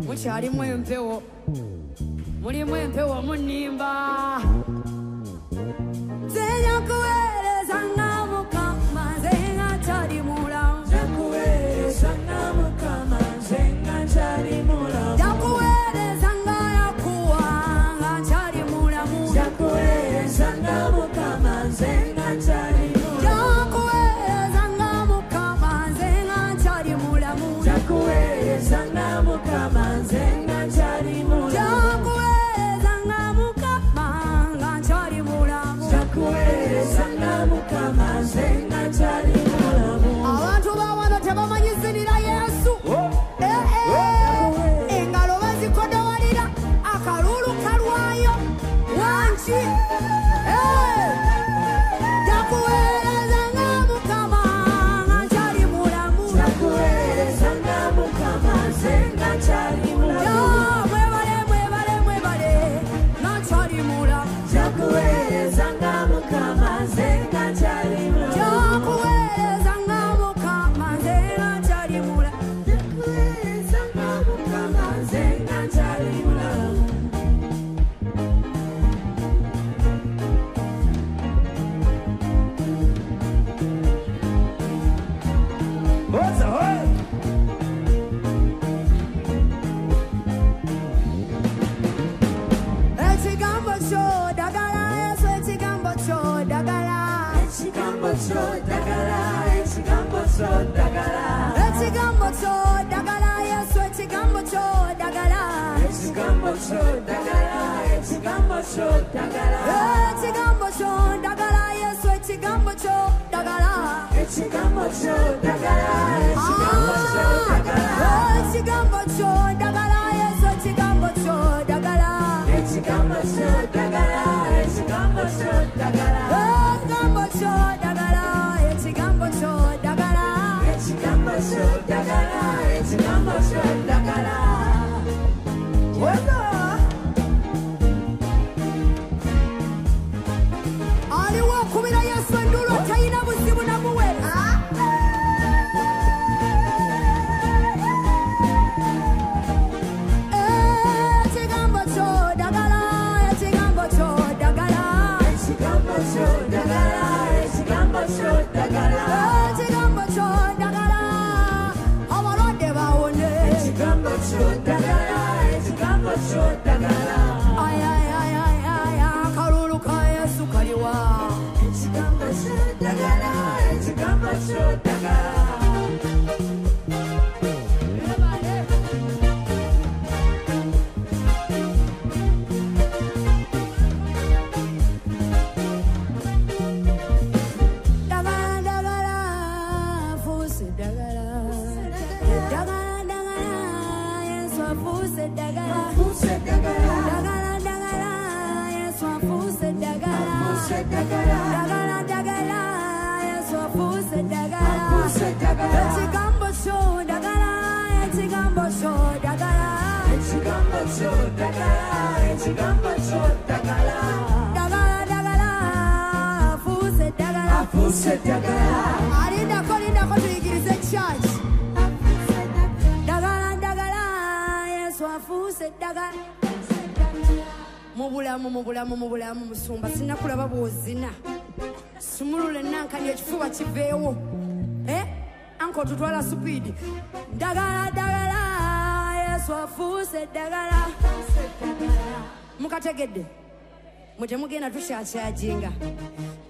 mukyali mwempewo muli mwempewo munimba zenyakuweereza nga mukama zenga kyali mulamu njakuweereza nga mukama zenga kyali mulamu njakuweereza nga yakuwa nga kyali mulamu njakuweereza nga mukama zenga kyali mulamu njakuweereza nga mukama zenga kyali mulamu njakuweereza nga mukama zenga kyali mulamu njakuweereza nga mukama nga kyali mulamu njakuweereza nga mukama zenga kyali mulamu abantu bawano tebamanyi zinira Yesu engalo bazikodowalira akalulu kalwayo wanki njakuweereza nga mukama nga kyali mulamu njakuweereza nga mukama zenga kyali mulamu mwebale mwebale mwebale nga kyali mulamu njakuweereza nga mukama zenga kyali mulamu njakuweereza nga mukama zenga kyali mulamu njakuweereza nga mukama zenga kyali mulamu ekigambo kyo ddagala Yesu ekigambo kyo ddagala ekigambo kyo ddagala ekigambo kyo ddagala ekigambo kyo ddagala Yesu ekigambo kyo ddagala ekigambo kyo ddagala ekigambo kyo ddagala ekigambo kyo ddagala Yesu ekigambo kyo ddagala ekigambo kyo ddagala ekigambo kyo ddagala ekigambo kyo ddagala Yesu ekigambo kyo ddagala ekigambo kyo ddagala ekigambo kyo ddagala ekigambo kyo ddagala ekigambo kyo ddagala ekigambo kyo ddagala ekigambo kyo ddagala aliwo okubira Yesu endulu atalina buzibu namuwere ekigambo kyo ddagala ekigambo kyo ddagala ekigambo kyo ddagala ekigambo kyo ddagala ekigambo kyo ddagala abalwadde bawone ekigambo kyo ddagala ekigambo kyo ddagala akalulu ka Yesu kaliwa ekigambo kyo ddagala ekigambo kyo ddagala alindako tuyigirize church ddagala ddagala Yesu afuuse eddagala mubulamu musumba sinakulaba bwozina sumulule nankani ekifuba kiveewo anko tutwala supiidi ddagala ddagala Yesu afuuse eddagala mukategedde mwe temugenda tushakyajinga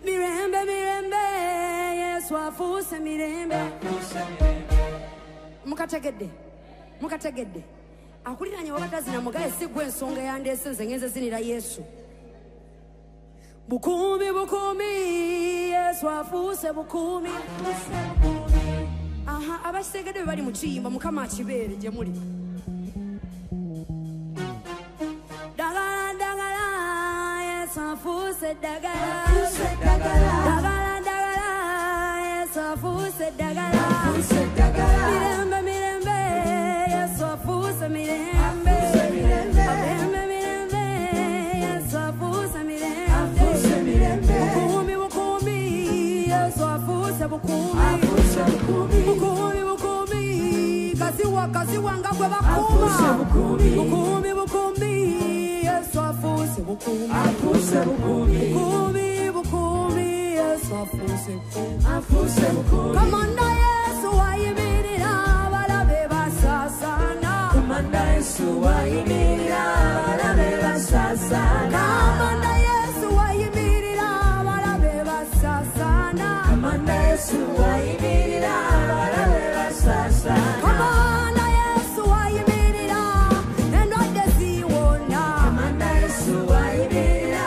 mirembe mirembe Yesu afuuse mirembe mukategedde akuliranye wabatazina mugaye sigwe ensonga yandeese nze ngenze zinira Yesu bukumi Yesu afuuse bukumi abasegedde bali mu kiyimba mukama akibeere gye muli ddagala Yesu afuuse eddagala ddagala Yesu afuuse eddagala mirembe Yesu afuuse mirembe Yesu afuuse mirembe bukumi Yesu afuuse bukumi wanga gwe bakuma bukumi bukumi Yesu afuse bukumi bukumi Yesu afuse bukumi Kamanda Yesu wayimirira balabe basasana Kamanda Yesu wayimirira balabe basasana Kamanda Yesu wayimirira balabe basasana Kamanda Yesu wayimirira balabe basasana Kamanda Yesu wayimirira endwadde ziwona Kamanda Yesu wayimirira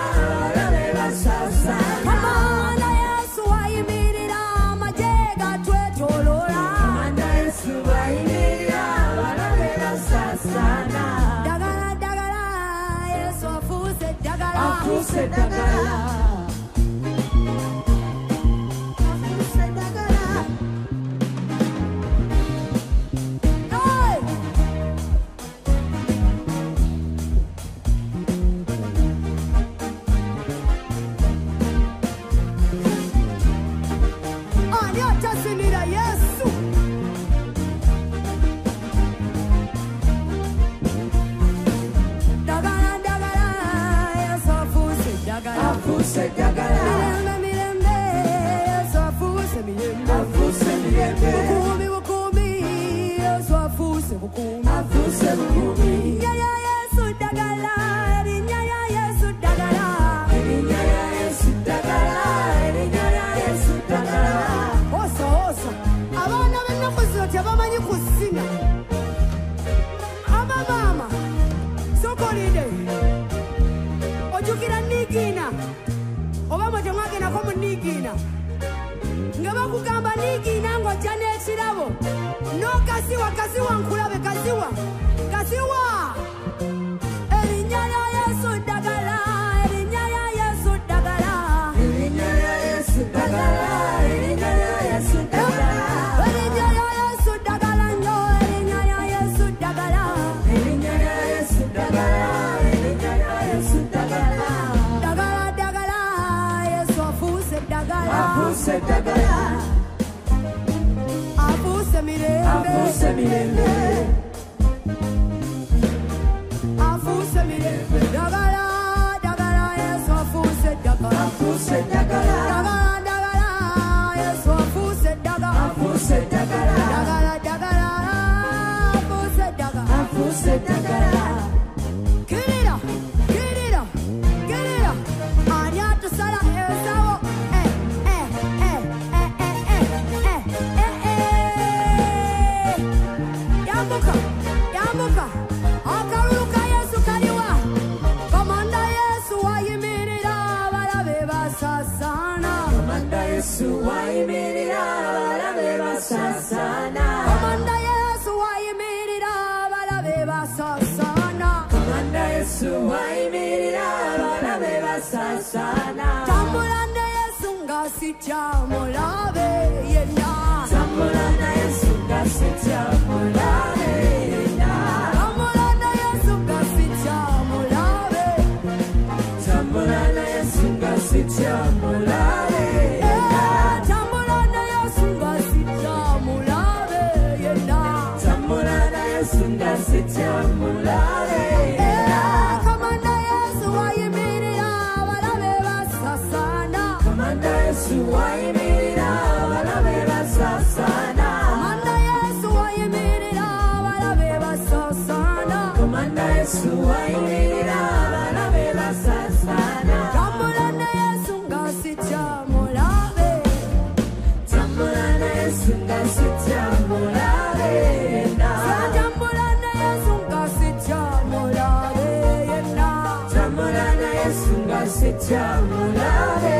balabe basasana Kamanda Yesu wayimirira amagye gatwetoloola Kamanda Yesu wayimirira balabe basasana Dagala dagala Yesu afuse dagala Kasiwa nkulabe kasiwa Elinya ya Yesu dagala Elinya ya Yesu dagala Elinya ya Yesu dagala Elinya ya Yesu dagala Elinya ya Yesu dagala nyo Elinya ya Yesu dagala Elinya ya Yesu dagala Elinya ya Yesu dagala Dagala dagala Yesu afuse dagala Afuse mirembe Afuse mirembe Dagala dagala Yesu afuse dagala Dagala dagala Yesu afuse dagala Dagala dagala afuse dagala Kirira Anyatu sala esawo Yamuka Akaruka Yesu kaliwa Kamanda Yesu wayimirira balabe basasana Kamanda Yesu wayimirira balabe basasana Kamanda Yesu wayimirira balabe basasana Kamanda Yesu wayimirira balabe basasana Tambulana Yesu ngasitya mulabe yena Tambulana Yesu ngasitya mulabe Tambulana Yesu ngasitya mulabe Tambulana Yesu ngasitya mulabe Tambulana Yesu ngasitya mulabe Kamanda Yesu wayimirira balabe basasana Kamanda Yesu wayimirira balabe basasana Kamanda Yesu wayimirira balabe basasana Kamanda Yesu wayimirira balabe basasana Tambulana Yesu ngasitya mulabe Tambulana Yesu ngasitya mulabe Tambulana Yesu ngasitya mulabe Tambulana Yesu ngasitya mulabe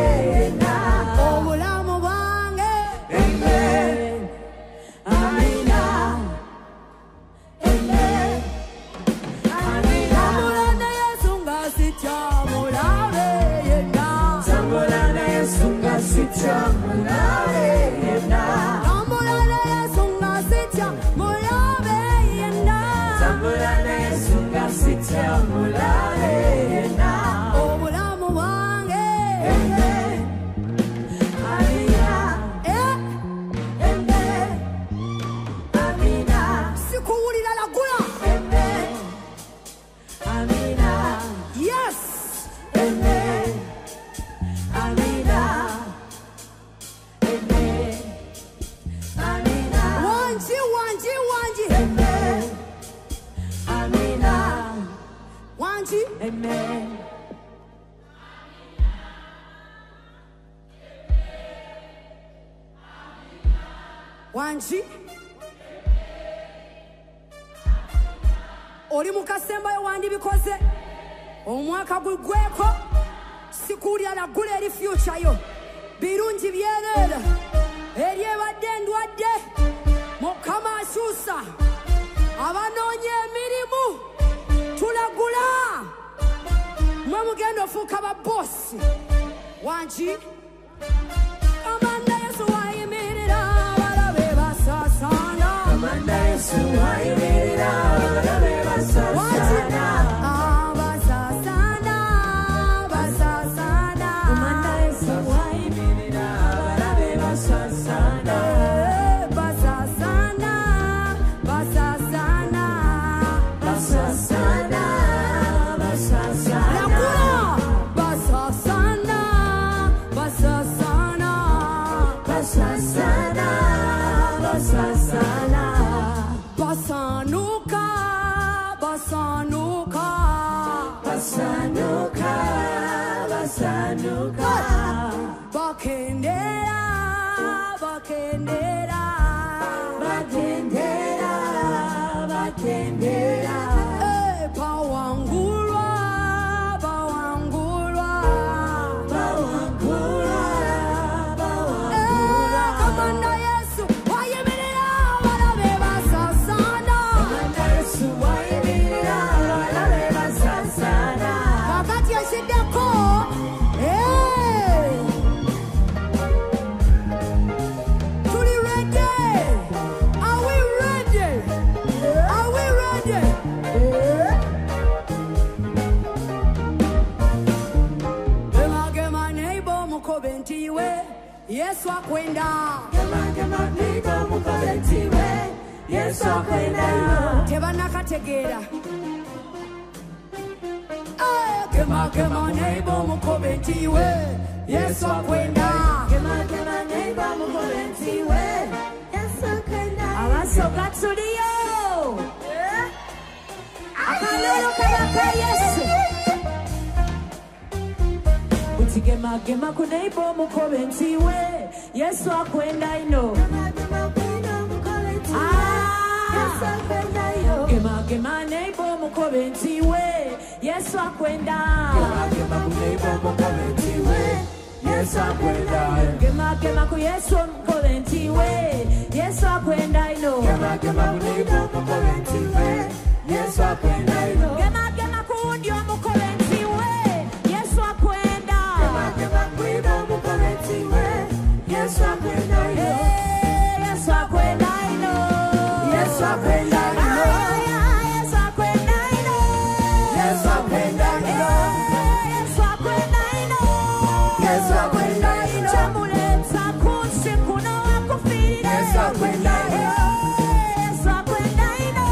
Obulamu bwange Amen Amina Amen Tambulana Yesu ngasitya mulabe Tambulana Yesu ngasitya mulabe Tambulana Yesu ngasitya mulabe Tambulana Yesu ngasitya mulabe Obulamu bwange Amina Sikuwulira la Wanji oli mukasemba yo wandi bikoze omwaka gugweko sikuli ala gule eri future yo birungi byerere eri ebadde ndwadde mukama asuusa abanoonya emirimu tulagula mwe mugenda ofuuka babbosi Wanji Amanda Yesu wayimirira balabe basasana Amanda Yesu wayimirira balabe basasana basasana basasana Amanda Yesu wayimirira balabe basasana basasana basasana basasana basasana Basasana, basasana, basanuka, basanuka, basanuka, basanuka, bakendera, bakendera, bakendera, bakendera, bawangulwa, bawangulwa, bawangulwa. Amanda Yesu wayimirira balabe basasana Amanda Yesu wayimirira balabe basasana kakati yashiddeko tuli ready are we ready are we ready gema neighbor mukobe ntiwe Yesu akwenda Gema neighbor mukobe ntiwe Yesu akwenda tebanakategeera Gema neighbor mukobe ntiwe Yesu akwenda Gema neighbor mukobe ntiwe Yesu akwenda abasoka tuliyo akalolo kabaka Yesu Gema ku neighbor mukobe ntiwe Yesu akwenda ino Gema neighbor mukobe ntiwe Yesu akwenda Gema ku neighbor mukobe ntiwe Yesu akwenda Gema ku Yesu mukobe ntiwe Yesu akwenda ino Gema ku neighbor mukobe ntiwe Yesu akwenda ino Gema ku ndio mukobe ntiwe Yesu akwenda Yesu akwenda ino Yesu akwenda ino Yesu akwenda ino Yesu akwenda ino Yesu akwenda ino Yesu akwenda ino Yesu akwenda ino chamuleta kunsi kuno wakufirira Yesu akwenda ino Yesu akwenda ino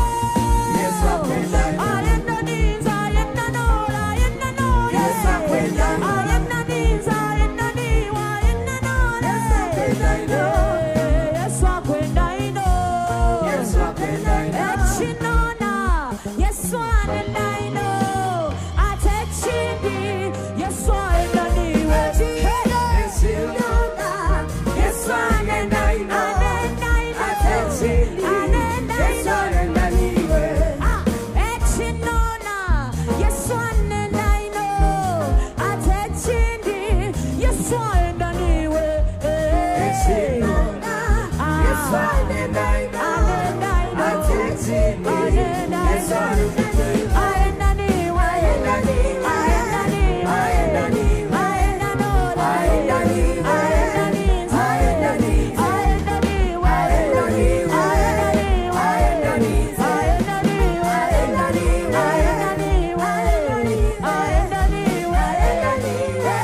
Yesu akwenda ino ayenda ninza ayenda nola ayenda nola Yesu akwenda ino ayenda ninza ayenda niwa ayenda nola Yesu akwenda ino Yesu akwenda ino Yesu akwenda ino echinona Yesu akwenda ino ate chindi Yesu akwenda niwe echinona Yesu akwenda ino ate chindi Yesu akwenda niwe echinona Yesu akwenda ino ate chindi Yesu akwenda niwe echinona Yesu akwenda ino ate chindi Yesu akwenda niwe akwenda niwe akwenda niwe akwenda niwe akwenda nola akwenda niwe akwenda niwe akwenda niwe akwenda niwe akwenda niwe akwenda niwe akwenda niwe akwenda niwe akwenda niwe akwenda niwe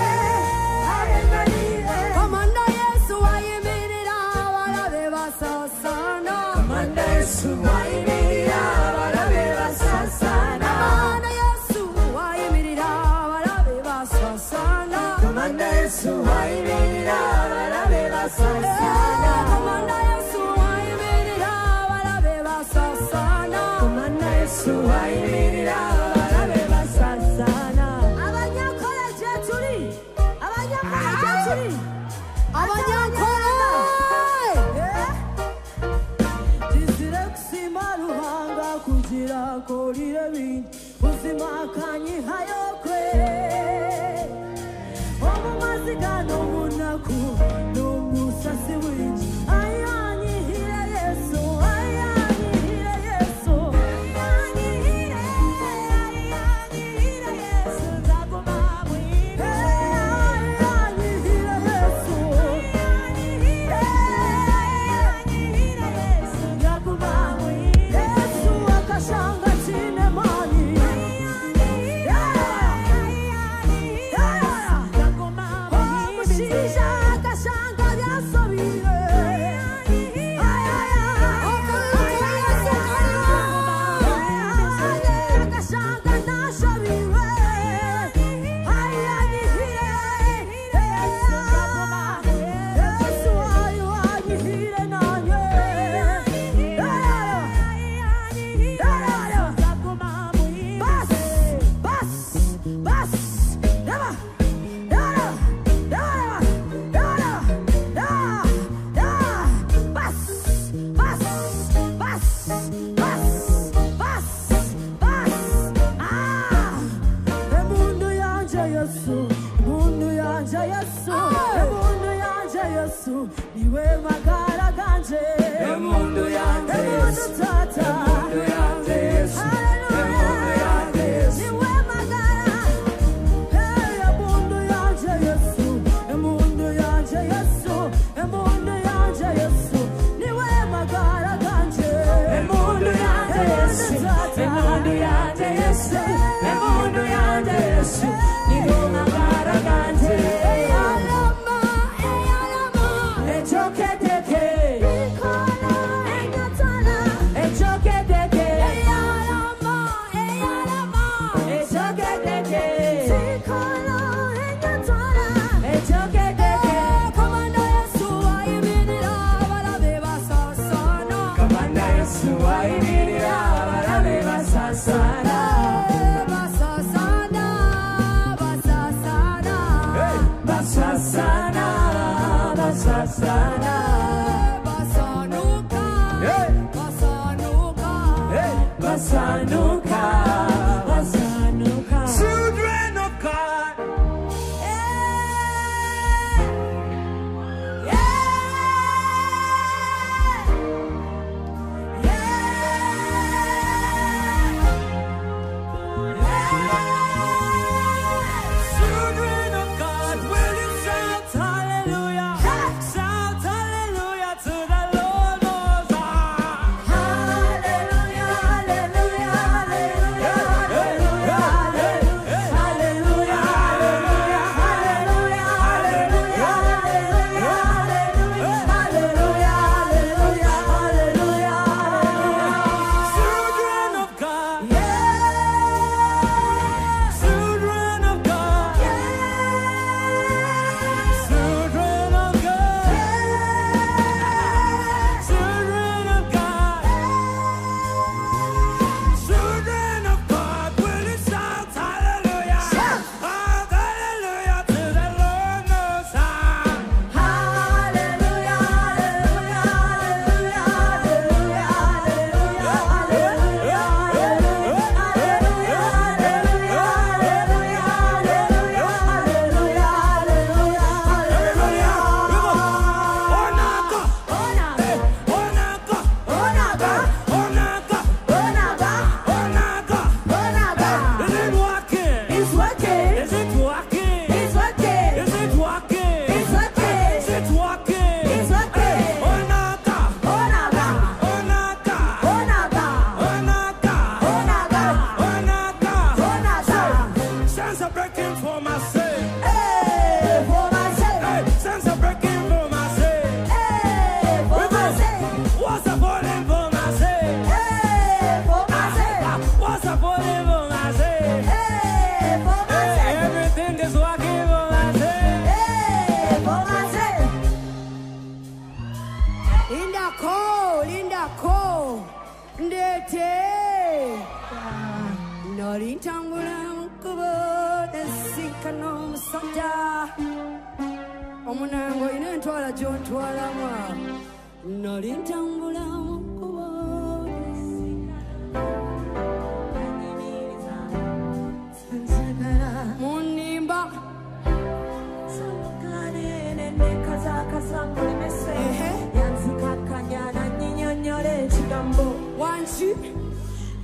akwenda niwe Amanda Yesu wayimirira balabe basasana Amanda Yesu wayimirira balabe basasana Amanda Yesu wayimirira balabe basasana Amanda Yesu wayimirira balabe basasana Amanda Yesu wayimirira balabe basasana Amanda Yesu wayimirira balabe basasana abanyakola je tuli abanyakola je tuli abanyakola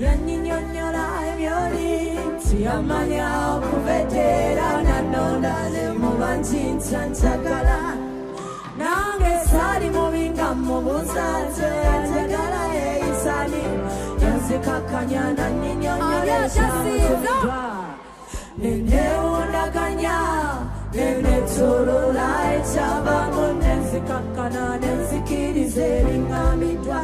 yannyonnyola ebyoli tiyamanya okubeteera nanonale mu bangi ntyanjagala nange saali mubi nga mubuuza nti yanjagala eisani yanzikakkanya nannyonnyola ekyamutuddwa nenewundaganya nenetulula ekyabangu nenzikakkana nenzikiriza ebiŋŋambiddwa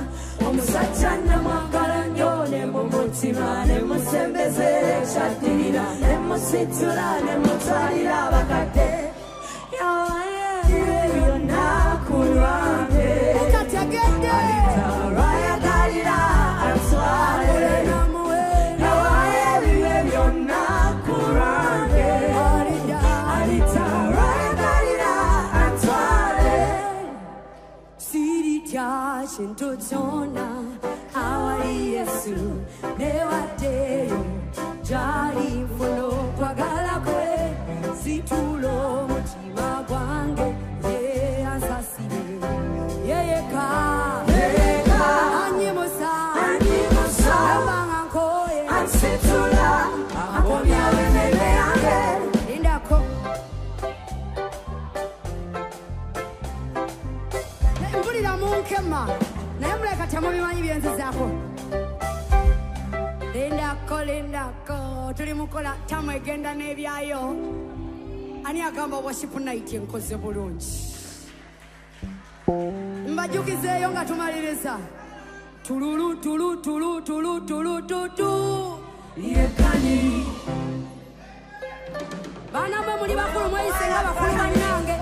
omusajja namwagala nnyo ne mu mutima ne musembezera ekyaddirira ne musitula ne mutwalira abakadde byonna ku lwange alitawayagalira atwale yawaye ebibe byonna ku lwange alitawayagalira atwale siritya kintu kyonna awali Yesu newaddeyo gyali nfuna okwagala kwe situla omutima gwange ye ansasire yeyeka anyimusa abanga nkoye ansitula akomya wememe yange lindako mpulira munkema naye muleka temubimanyi byenzizaako lindako tuli mukola tamu egenda n'ebyayo ani agamba worship night enkoze bulungi mbajukizeeyo nga tumaliriza tululu tulu tulu tulu tulu tutu yekani baana mwe muli bakulu mweyise nga bakulu bannange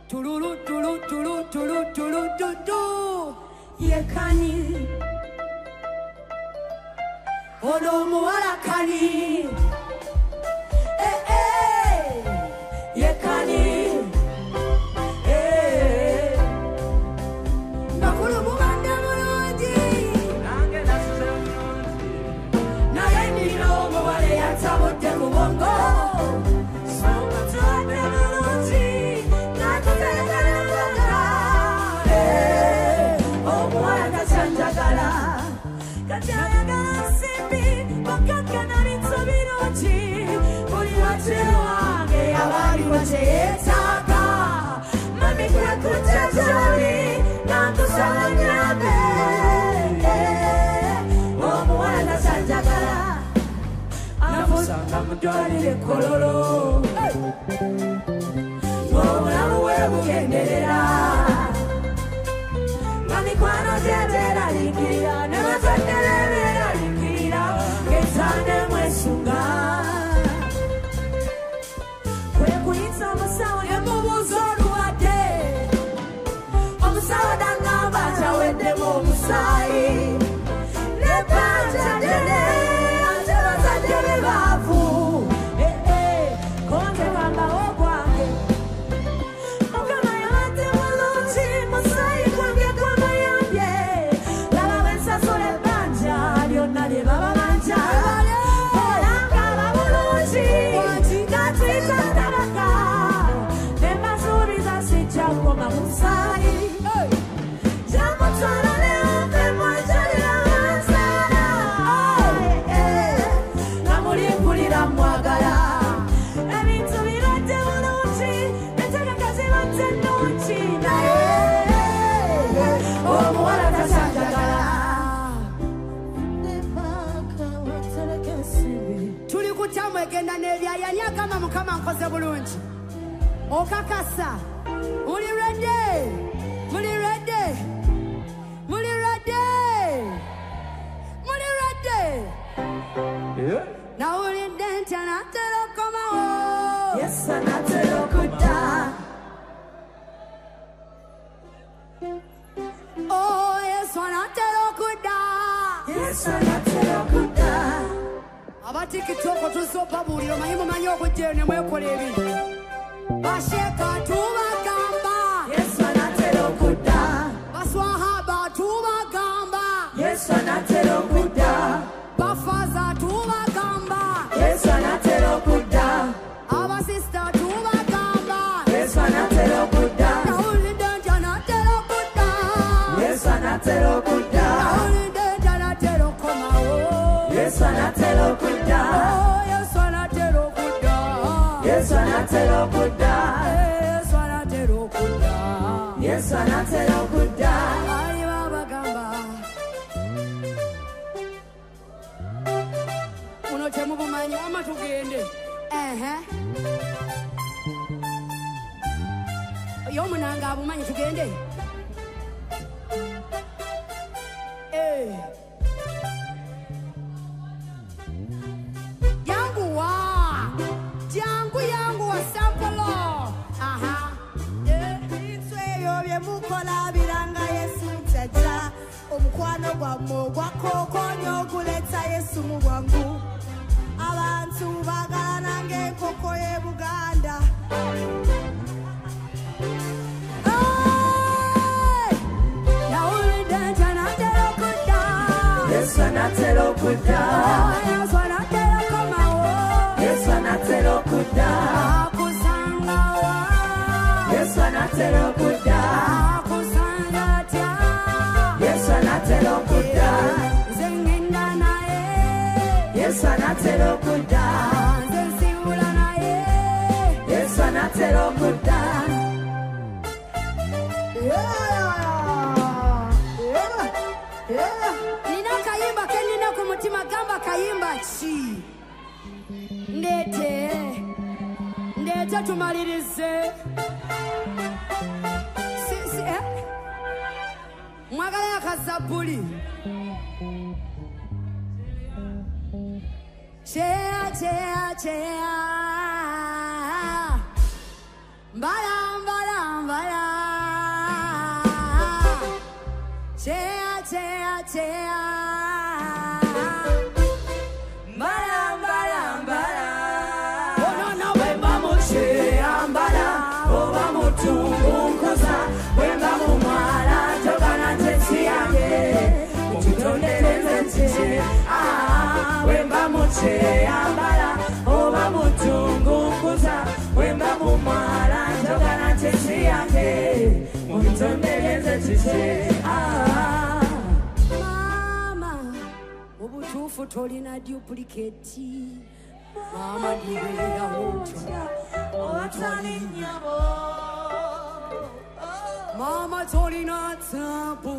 tululu tulu tulu tulu tulu tutu yekani ono omuwala kani yekani bakulu mubadde bulungi naye nina omuwala eyatabudde ku bongo songa tubadde bulungi nakutegereza omuwala takyanjagala katyayagala nsimbi bakakkana bintu birungi buli wate wange abali wakyeyetaaga mami kwekujja gyoli nankusaba nyambe omuwala takyanjagala namusanga mudwalire kololo ng'obulamu bwe bugenderera mikwano gyeteraliikirira ne batondera ebyeraliikirira ng'ezaane mwesunga kwe kuyisa omusawo ne mubuuza oluwadde omusawo dangamba kyaweddemu omusaayi ne banja ddene ate bazadde be baavu konte kambawo gwange mukama yabadde mulungi musaayi gwange egenda n'ebyayo ani agamba mukama nkoze bulungi okakasa muli redde muli redde muli redde muli redde nawulidde nti anaatera okomawo yesu anaatera okudda yesu anaatera okudda yesu anaatera okudda abatikitoko tuzobabuulira omanyi mumanyi okujjayo ne mwekola ebintu basheka tubagamba yesu anaatera okudda baswahaba tubagamba yesu anaatera okudda bafaza tubagamba yesu anaatera okudda abasista tubagamba yesu anaatera okudda okudda. Yesu anatera okudda. Yesu anatera okudda. Ali babagamba muno temubumanyi ama tugende. Y'omunanga abumanyi tugende. Jangu wa sampolo. Itweyo byemukola biranga Yesu mchaja. Omukwano gwammwe gwakokonyo oguleeta Yesu mu bwangu. Abantu bagana ng'enkoko y'e Buganda. Yesu anatera okudda. Yesu anatera komawo. Yesu anatera okudda. Akusangawa. Yesu anatera okudda. Akusanga atya. Yesu anatera okudda. Nze ngenda naye. Yesu anatera okudda. Nze nsiibula naye. Yesu anatera okudda. Nina akayimba ke nnina ku mutima, gamba kayimba ki? Ndeete tumalirize. Mwagala akazabbuli. Chea mbala chea mbala. Ono no wemba muchea mbala. Oba mutungunkuza. Wemba mumwala. Togana ntetsi yange. Mukitondereze nti. Wemba muchea mbala. Oba mutungunkuza. Wemba mumwala. Togana ntetsi yange. Mukitondereze nti. Obutuufu tolina duplicate. Mama ndibeera otya otali nnyabo. Mama tolina tabu,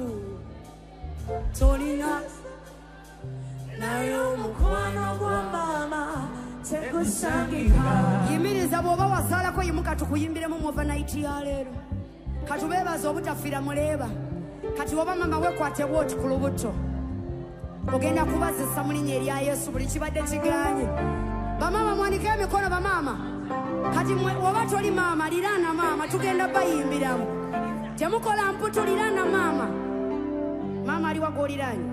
tolina naye omukwano gwa mama tegusangika. Yimiriza bw'oba wasaalako yimuka tukuyimbiremu mu overnight ya leero. Katubeebaza obutafiira muleeba. Kati oba mama wekwate bw'oti ku lubuto ogenda kubazisa mu linnya erya Yesu buli kibadde kiganye. Bamama mwanike emikono bamama. Kati oba toli mama liraana mama tugenda bayimbiramu. Temukola mputu liraana mama. Mama aliwa gw'oliraanye.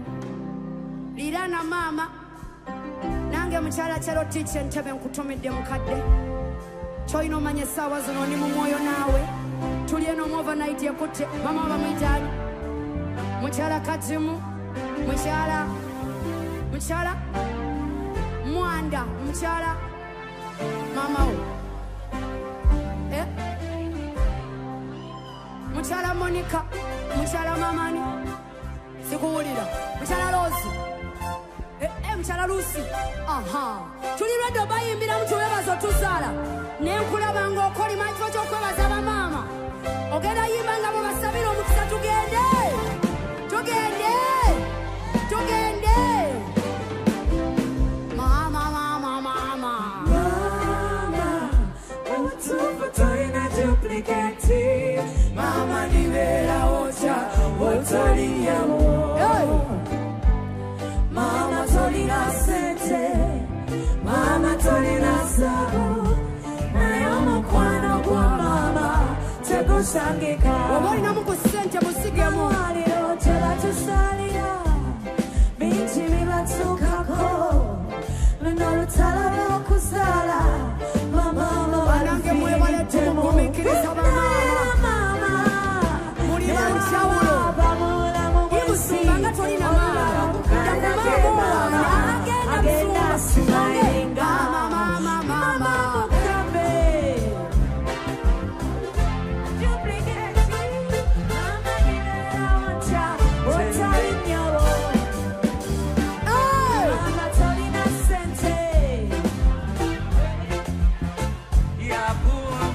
Liraana mama. Nange mukyala kyalo tiicha entebe nkutomedde mukadde. Kyoyina omanya essaawa zino ndi mu mwoyo naawe. Tuli eno mu overnight ekutte. Mama bamuyitaani. Mukyala Katimu. Mukyala Mwanda. Mukyala mama wo. Mukyala Monica. Mukyala Mamani. Sikuwulira. Mukyala Rosi. Mukyala Lucy. Tuli lwedde obayimbiramu tuweebaza otuzaala. Nenkulaba ng'okolima ekifo ky'okwebaza bamama. Ogenda yimba nga bwe basabira omukisa tugende. Mama. Obutuufu tolina duplicate. Mama ndibeera otya otali nnyabo. Mama tolina sente. Mama tolina zaabu. Naye omukwano gwa mama tegusangika. Oba olinamu ku ssente musigemu. Amaliro tebatusalira. Bingi bibatuukako. Luno olutalo lw'okuzaala. Bamama banange mwebale tumugumiikiriza bamama. Muli banjawulo. Imusumba nga tolina maama. Yakumama agenda smilinga. Mama. Yeah, boy.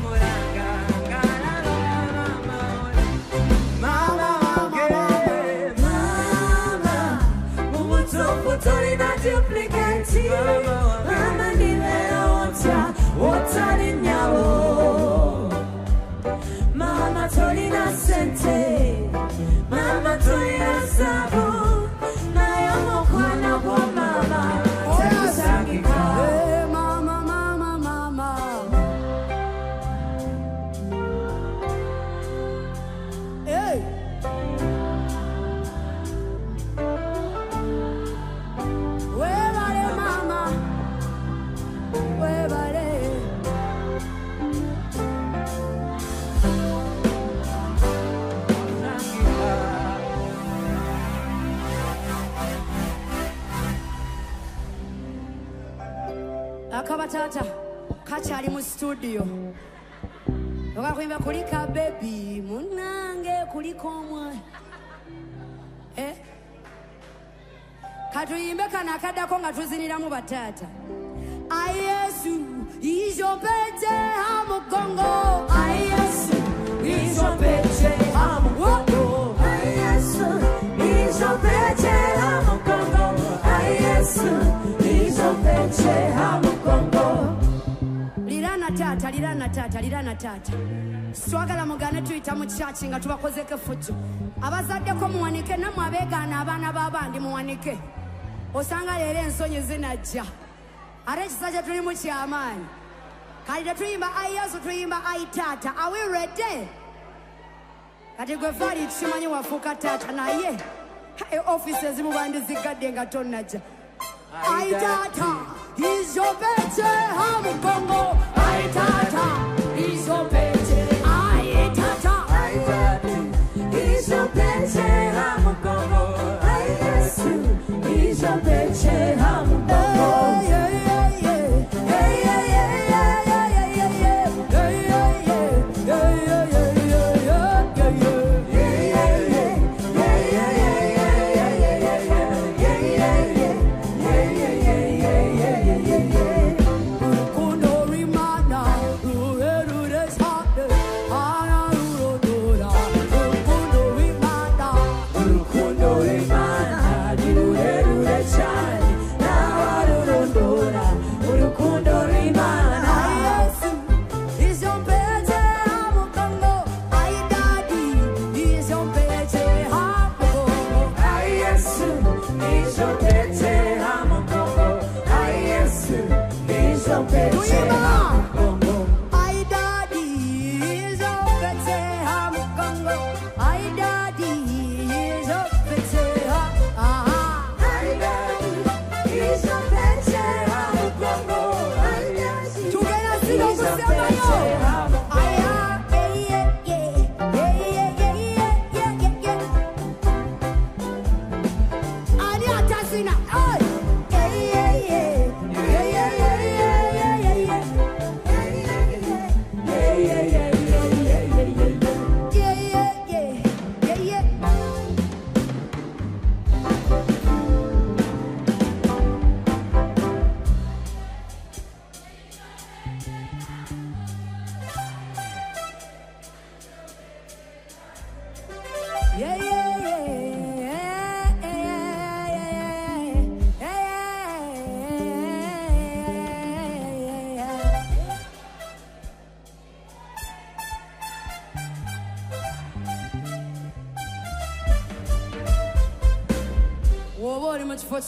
kabatata kachali mu studio okakuimba kulika baby munange kuliko omwana katuyimbe kana akaddako nga tuziniramu batata ayesu izopete hamugongo ayesu izopete hamugongo ayesu izopete hamugongo ayesu izopete hamugongo lirana tata swagala mugane tuyita mu church nga tubakozeke fujo abazaddeko muwanike namwe abeegaana abaana b'abandi muwanike osanga leero ensonyi zinajja ate ekisajja tuli mu kyamaanyi kati tetuyimba ayesu tuyimba aitata. Are we ready? Kati gwe faali tukimanyi wafuuka taata naye ofisi ezimu bandizigadde nga tonnajja aitata izopete hamugongo aitata izopete aitata izopete hamugongo ayesu izopete hamugongo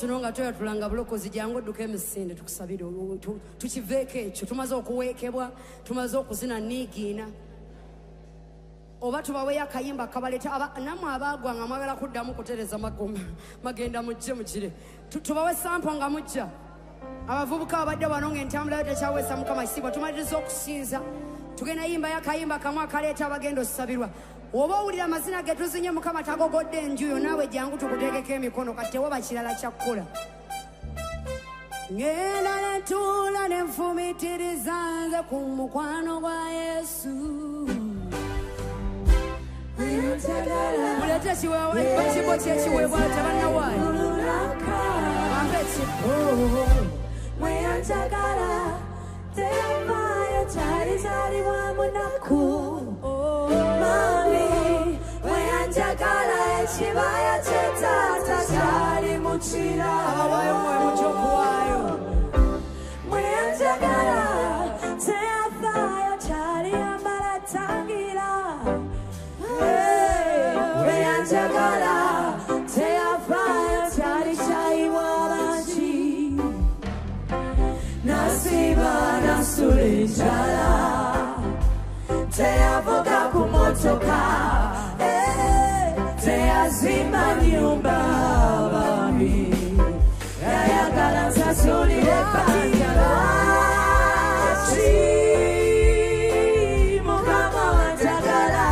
Kino nga tuyatulanga bulokozi jangu odduka emisinde tukusabire tukiveeko ekyo tumaze okuweekebwa tumaze okuzina niigiina oba tubaweeyo akayimba kabaleeta nammwe abaagwa nga mwagala kuddamu kutereza magenda mujje mukire tubawe sampo nga mujja abavubuka babadde wano ng'entambula yo tekyaweesa mukama kitiibwa tumaliriza okusinza tugenda yimbayo akayimba kamu akaleeta abagenda osabirwa oba owulira amazina ge tuzinye mukama tagogodde enjuyo naawe jangu tukuteekeko emikono kati tewaba kirala kyakkola ngenda netuula nenfumitiriza nze ku mukwano gwa yesu mulete ekibo kyekiweebwa tabannawaayo bambe ekibo mweyanjagala teyavaayo kyalizaalibwa munaku mami mweyanjagala ekibaya kyetaata kyali mukira abawayo mwe mukyokuwaayo mweyanjagala teyavaayo kyali yambala tangira mweyanjagala teyavaayo kyali kyayibwa abangi nasiba nasula enjala teyavuga ku motoka teyazimba nyumba bami yayagala nsasulire bbanja lwaki mukama wanjagala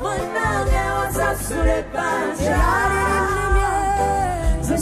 munange wasasula ebbanja nze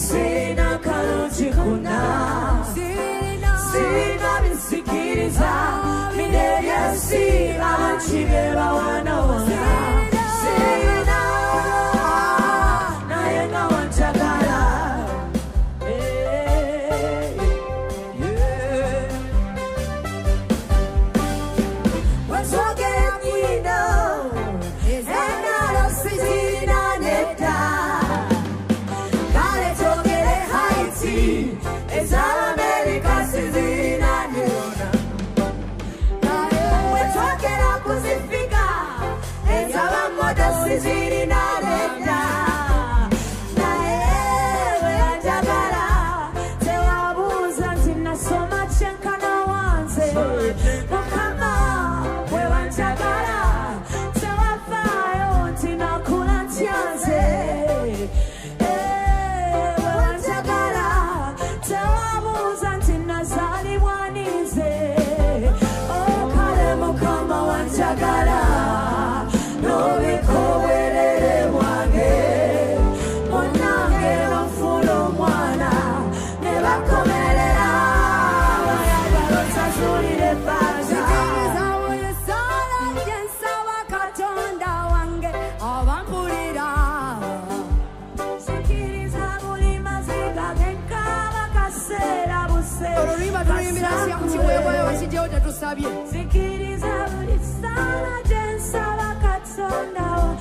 mirasi ya kuchiwewe wachijeo tatusabye Zikiriza ulisana jensa wakatonda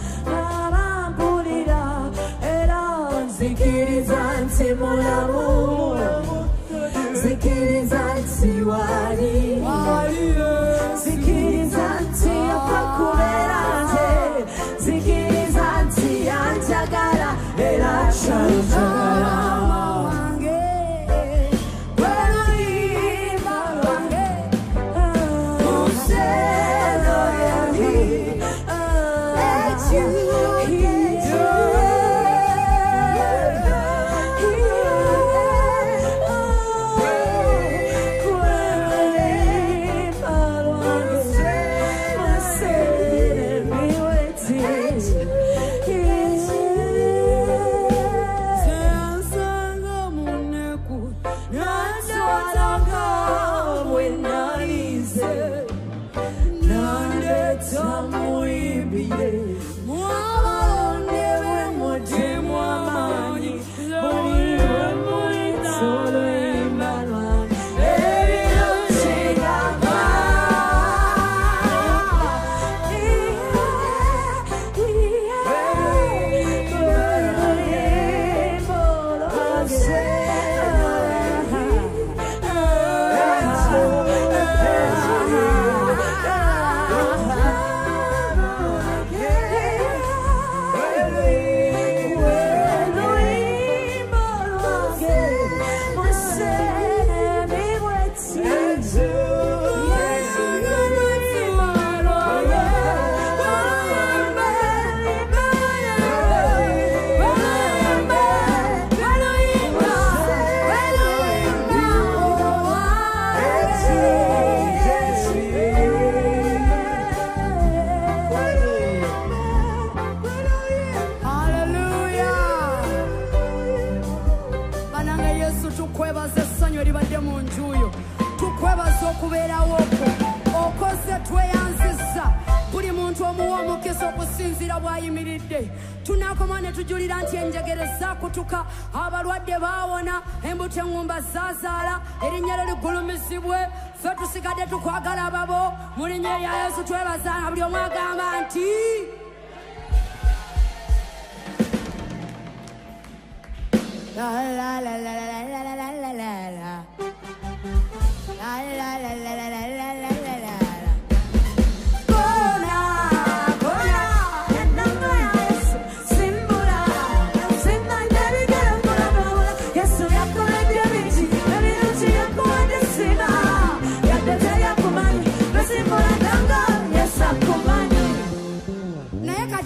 Mambulira era Zikiriza ntimulamu Zikiriza ntiwali Zikiriza ntiyapakuberanje Zikiriza ntiyanjagala era chanjagala tunakomane tujulira nti enjegereza kutuka abalwadde baawona embute ngumba zazaala erinnya ligulumizibwe ffe tusigadde tukwagala babo mu linnya lya Yesu twebazanga buli omu agamba nti la la la la la la la la la la la la la la la la la la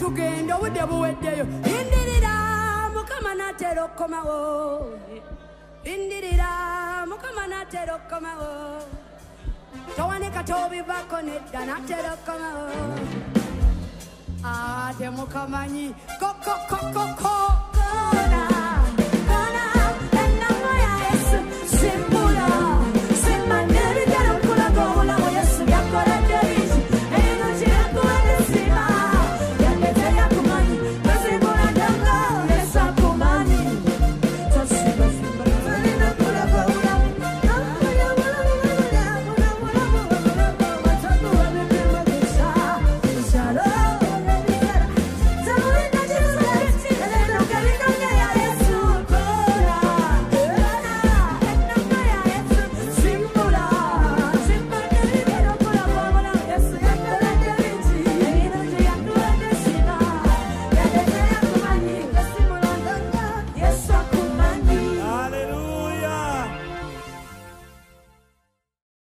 tugenda obudde buweddeyo indirira mukama natera okukomawo indirira mukama natera okukomawo towanika tobivako nedda natera okukomawo ate mukamanyi kokokokoko